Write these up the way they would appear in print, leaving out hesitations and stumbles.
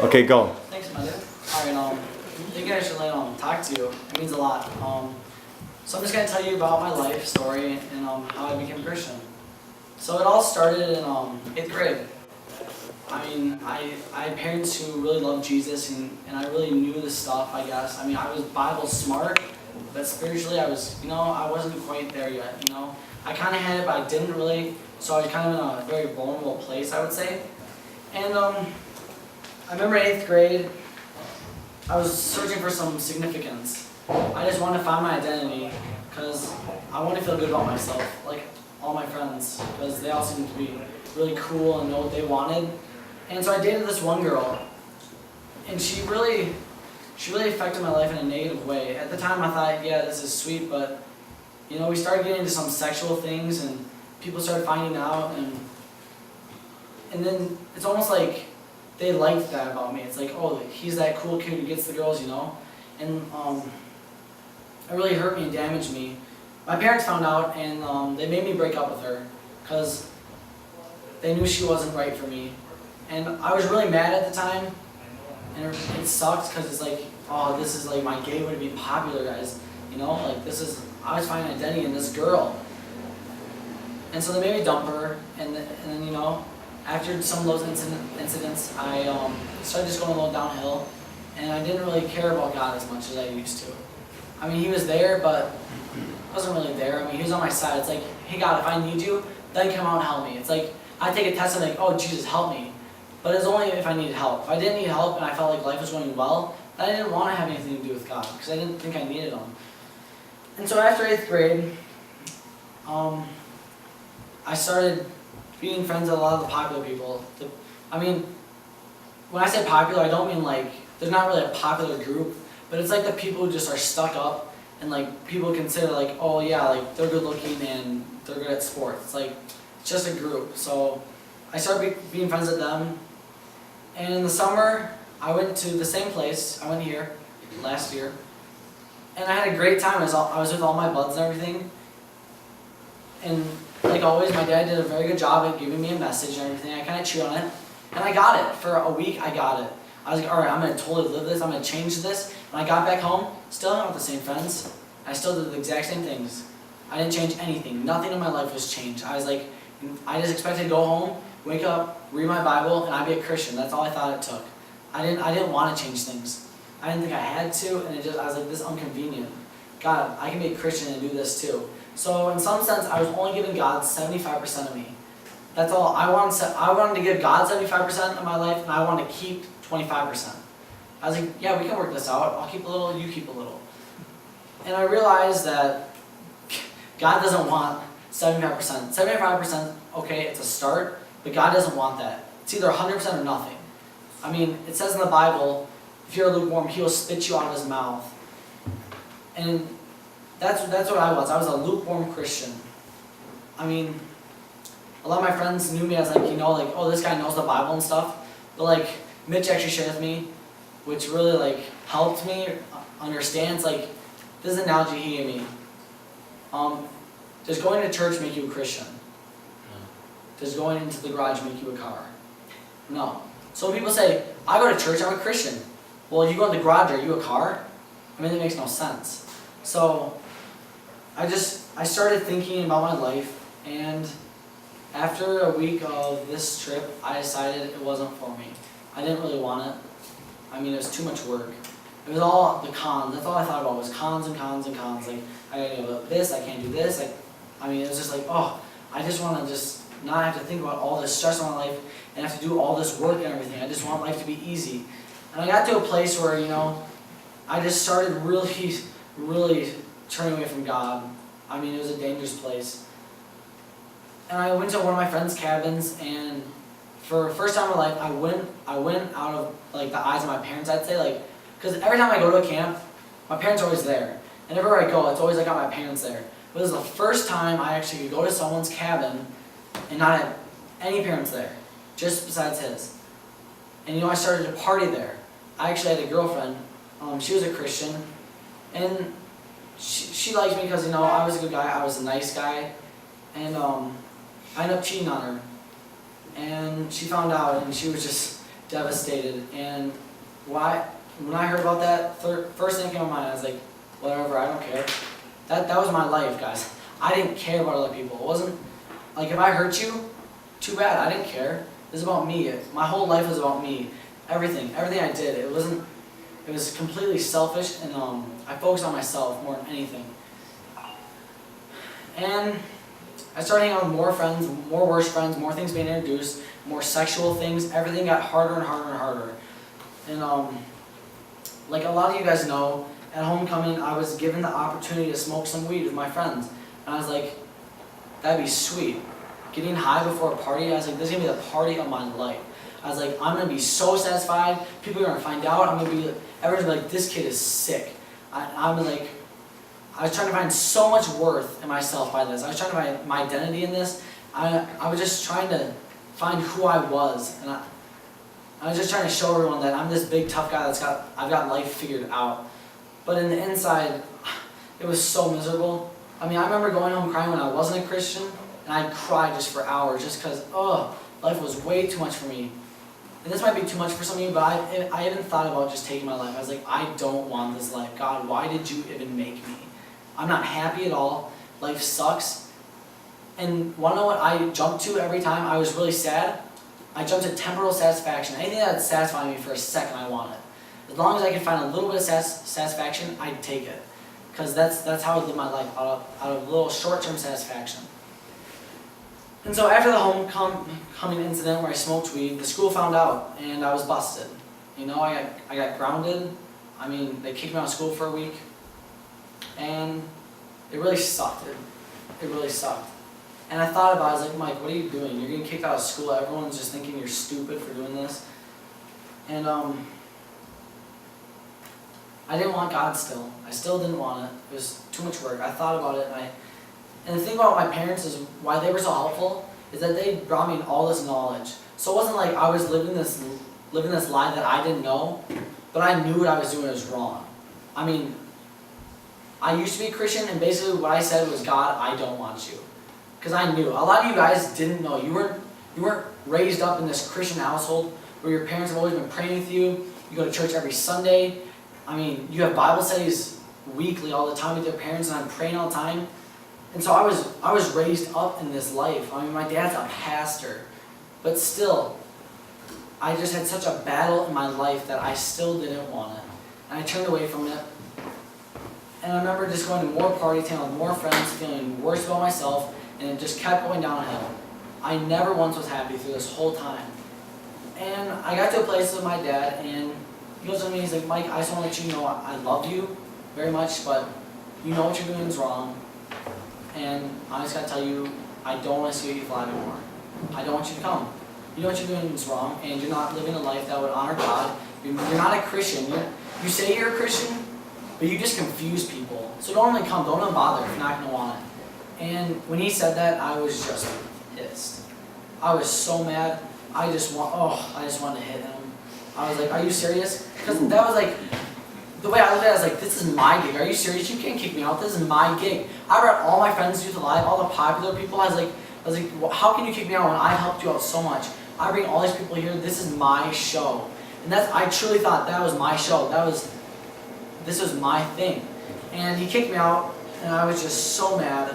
Okay, go. Thanks, Mother. Alright, I think I should talk to you. It means a lot. So I'm just gonna tell you about my life story and how I became a Christian. So it all started in 8th grade. I mean, I had parents who really loved Jesus and I really knew this stuff, I guess. I mean, I was Bible smart, but spiritually I was, I wasn't quite there yet, I kind of had it, but I didn't really. So I was kind of in a very vulnerable place, I would say. And I remember in 8th grade, I was searching for some significance. I just wanted to find my identity because I wanted to feel good about myself, like all my friends, because they all seemed to be really cool and know what they wanted. And so I dated this one girl, and she really affected my life in a negative way. At the time I thought, yeah, this is sweet, but we started getting into some sexual things and people started finding out, and then it's almost like they liked that about me. It's like, oh, he's that cool kid who gets the girls, and it really hurt me and damaged me. My parents found out, and they made me break up with her because they knew she wasn't right for me. And I was really mad at the time, and it sucked because it's like, oh, this is like my gay way to be popular, guys. Like I was finding identity in this girl. And so they made me dump her, and then after some of those incidents, I started just going a little downhill, and I didn't really care about God as much as I used to. I mean, He was there, but I wasn't really there. I mean, He was on my side. It's like, hey God, if I need you, then come out and help me. It's like, I take a test and I'm like, oh Jesus, help me. But it's only if I needed help. If I didn't need help and I felt like life was going well, then I didn't want to have anything to do with God, because I didn't think I needed Him. And so after 8th grade, I started being friends with a lot of the popular people. When I say popular, I don't mean like, there's not really a popular group, but it's like the people who just are stuck up and like people consider like, oh yeah, like they're good looking and they're good at sports. It's like, it's just a group. So I started being friends with them. And in the summer, I went to the same place. I went here last year. And I had a great time. I was with all my buds and everything. And like always, my dad did a very good job at giving me a message and everything. I kind of chewed on it. And I got it. For a week, I got it. I was like, alright, I'm going to totally live this. I'm going to change this. When I got back home, still hung out with the same friends. I still did the exact same things. I didn't change anything. Nothing in my life was changed. I was like, I just expected to go home, wake up, read my Bible, and I'd be a Christian. That's all I thought it took. I didn't want to change things. I didn't think I had to, and I was like, this is inconvenient. God, I can be a Christian and do this too. So in some sense, I was only giving God 75% of me. That's all. I wanted to give God 75% of my life, and I wanted to keep 25%. I was like, yeah, we can work this out. I'll keep a little, you keep a little. And I realized that God doesn't want 75%. 75%, okay, it's a start, but God doesn't want that. It's either 100% or nothing. I mean, it says in the Bible, if you're lukewarm, He will spit you out of His mouth. And that's what I was. I was a lukewarm Christian. I mean, a lot of my friends knew me as like, oh, this guy knows the Bible and stuff. But like, Mitch actually shared with me, which really like helped me understand. It's like, this is an analogy he gave me. Does going to church make you a Christian? Does going into the garage make you a car? No. So when people say, I go to church, I'm a Christian. Well, you go in the garage, are you a car? I mean, that makes no sense. So I started thinking about my life, and after a week of this trip, I decided it wasn't for me. I didn't really want it. I mean, it was too much work. It was all the cons. That's all I thought about was cons and cons and cons. Like, I gotta do this, I can't do this. Like, I mean, it was just like, oh, I just want to just not have to think about all this stress in my life and have to do all this work and everything. I just want life to be easy. And I got to a place where, I just started really turning away from God. I mean, it was a dangerous place. And I went to one of my friend's cabins, and for the first time in my life, I went out of like the eyes of my parents, I'd say, like, because every time I go to a camp, my parents are always there. And everywhere I go, it's always I got my parents there. But this is the first time I actually could go to someone's cabin and not have any parents there, just besides his. And I started to party there. I actually had a girlfriend. She was a Christian, and she liked me because I was a good guy. I was a nice guy, and I ended up cheating on her. And she found out, and she was just devastated. And when I heard about that, first thing that came to mind, I was like, whatever, I don't care. That was my life, guys. I didn't care about other people. It wasn't like if I hurt you, too bad. I didn't care. It was about me. My whole life was about me. Everything I did. It was completely selfish, and I focused on myself more than anything. And I started hanging out with more friends, more worse friends, more things being introduced, more sexual things. Everything got harder and harder and harder. And like a lot of you guys know, at homecoming I was given the opportunity to smoke some weed with my friends. And I was like, that'd be sweet. Getting high before a party, I was like, this is going to be the party of my life. I was like, I'm going to be so satisfied. People are going to find out. Everyone's going to be like, this kid is sick. I was trying to find so much worth in myself by this. I was trying to find my identity in this. I was just trying to find who I was. And I was just trying to show everyone that I'm this big tough guy I've got life figured out. But in the inside, it was so miserable. I remember going home crying when I wasn't a Christian, and I'd cry just for hours just because, life was way too much for me. And this might be too much for some of you, but I even thought about just taking my life. I was like, I don't want this life. God, why did you even make me? I'm not happy at all. Life sucks. And want to know what I jumped to every time I was really sad? I jumped to temporal satisfaction. Anything that would satisfy me for a second, I want it. As long as I can find a little bit of satisfaction, I'd take it. Because that's how I live my life, out of a little short-term satisfaction. And so after the homecoming incident where I smoked weed, the school found out, and I was busted. I got grounded. They kicked me out of school for a week. And it really sucked. It really sucked. And I thought about it, I was like, Mike, what are you doing? You're getting kicked out of school. Everyone's just thinking you're stupid for doing this. And I didn't want God still. I still didn't want it. It was too much work. I thought about it, and the thing about my parents is why they were so helpful is that they brought me all this knowledge. So it wasn't like I was living this lie that I didn't know, but I knew what I was doing was wrong. I used to be a Christian, and basically what I said was, God, I don't want you. Because I knew. A lot of you guys didn't know. You weren't raised up in this Christian household where your parents have always been praying with you. You go to church every Sunday. You have Bible studies weekly all the time with your parents, and I'm praying all the time. And so I was raised up in this life. My dad's a pastor. But still, I just had such a battle in my life that I still didn't want it. And I turned away from it. And I remember just going to more parties, hanging with more friends, feeling worse about myself, and it just kept going downhill. I never once was happy through this whole time. And I got to a place with my dad, and he goes to me, he's like, Mike, I just want to let you know I love you very much, but you know what you're doing is wrong. And I just got to tell you, I don't want to see you fly anymore. I don't want you to come. You know what you're doing is wrong, and you're not living a life that would honor God. You're not a Christian. You say you're a Christian, but you just confuse people. So don't even come. Don't even bother if you're not going to want it. And when he said that, I was just pissed. I was so mad. I just wanted to hit him. I was like, are you serious? Because that was like, the way I looked at it, I was like, this is my gig. Are you serious? You can't kick me out. This is my gig. I brought all my friends to Youth Alive, all the popular people. I was like, well, how can you kick me out when I helped you out so much? I bring all these people here. This is my show. And I truly thought that was my show. This was my thing. And he kicked me out, and I was just so mad.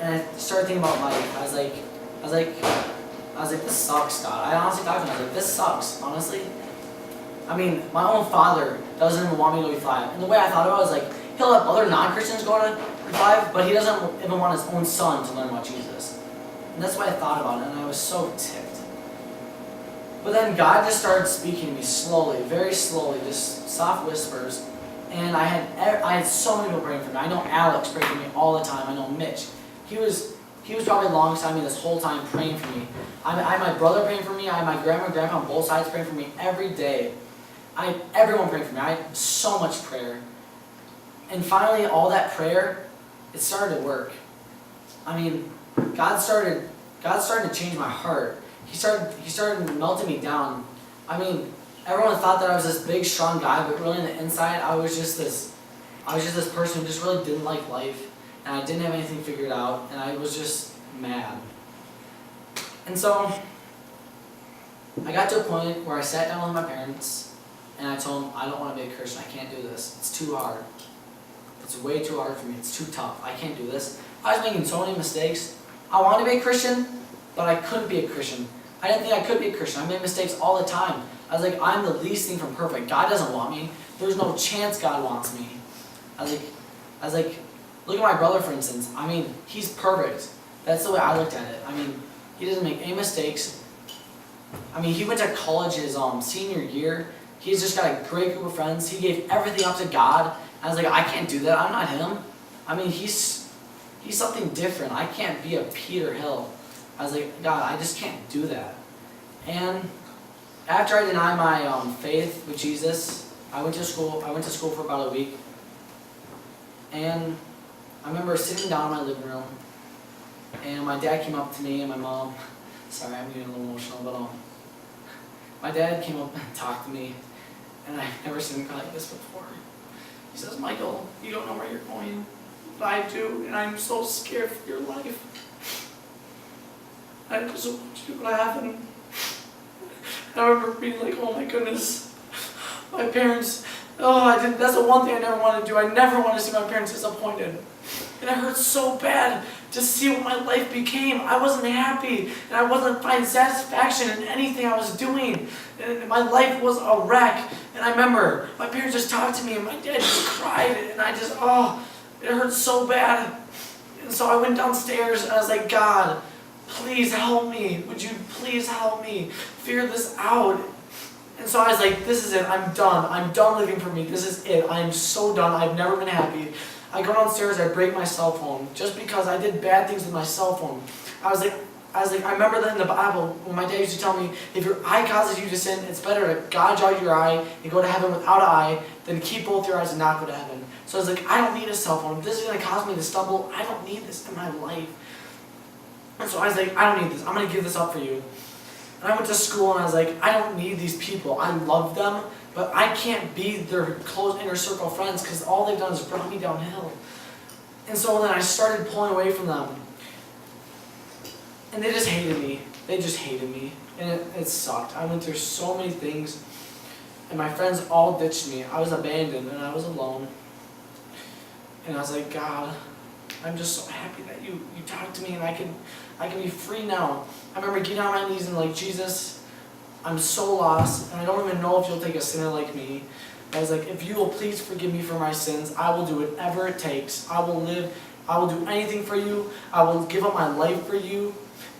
And I started thinking about life. I was like, this sucks, God. I honestly thought to myself, this sucks, honestly. My own father doesn't even want me to go E5. And the way I thought about it was like, he'll have other non-Christians go to E5, but he doesn't even want his own son to learn about Jesus. And that's what I thought about it, and I was so ticked. But then God just started speaking to me slowly, very slowly, just soft whispers. And I had so many people praying for me. I know Alex prayed for me all the time. I know Mitch. He was probably alongside me this whole time praying for me. I had my brother praying for me. I had my grandma and grandpa on both sides praying for me every day. I had everyone praying for me. I had so much prayer. And finally, all that prayer, it started to work. God started to change my heart. He started melting me down. Everyone thought that I was this big, strong guy, but really on the inside, I was just this person who just really didn't like life, and I didn't have anything figured out, and I was just mad. And so, I got to a point where I sat down with my parents and I told them, I don't want to be a Christian. I can't do this. It's too hard. It's way too hard for me. It's too tough. I can't do this. I was making so many mistakes. I wanted to be a Christian, but I couldn't be a Christian. I didn't think I could be a Christian. I made mistakes all the time. I was like, I'm the least thing from perfect. God doesn't want me. There's no chance God wants me. I was like, look at my brother, for instance. I mean, he's perfect. That's the way I looked at it. I mean, he doesn't make any mistakes. I mean, he went to college his senior year. He's just got a great group of friends. He gave everything up to God. I was like, I can't do that. I'm not him. I mean, he's something different. I can't be a Peter Hill. I was like, God, I just can't do that. And after I denied my faith with Jesus, I went to school for about a week. And I remember sitting down in my living room, and my dad came up to me and my mom. Sorry, I'm getting a little emotional, but my dad came up and talked to me, and I've never seen him cry like this before. He says, Michael, you don't know where you're going, but I do, and I'm so scared for your life. I just don't want you to laugh. And I remember being like, oh my goodness, my parents, that's the one thing I never wanted to do. I never wanted to see my parents disappointed. And it hurt so bad to see what my life became. I wasn't happy, and I wasn't finding satisfaction in anything I was doing. And my life was a wreck. And I remember my parents just talked to me, and my dad just cried, and it hurt so bad. And so I went downstairs, and I was like, God, please help me. Would you please help me figure this out? And so I was like, this is it. I'm done. I'm done living for me. This is it. I'm so done. I've never been happy. I go downstairs, I break my cell phone just because I did bad things with my cell phone. I was like, I remember that in the Bible when my dad used to tell me, if your eye causes you to sin, it's better to gouge out your eye and go to heaven without an eye than keep both your eyes and not go to heaven. So I was like, I don't need a cell phone. If this is going to cause me to stumble, I don't need this in my life. And so I was like, I don't need this. I'm going to give this up for you. And I went to school and I was like, I don't need these people. I love them, but I can't be their close inner circle friends because all they've done is brought me downhill. And so then I started pulling away from them. And they just hated me. They just hated me. And it sucked. I went through so many things. And my friends all ditched me. I was abandoned and I was alone. And I was like, God, I'm just so happy that you talked to me and I can be free now. I remember getting on my knees and like, Jesus, I'm so lost and I don't even know if you'll take a sinner like me. I was like, if you will please forgive me for my sins, I will do whatever it takes. I will do anything for you. I will give up my life for you.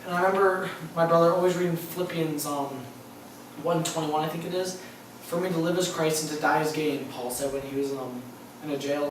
And I remember my brother always reading Philippians 1:21, I think it is. For me to live as Christ and to die as gain, Paul said when he was in a jail.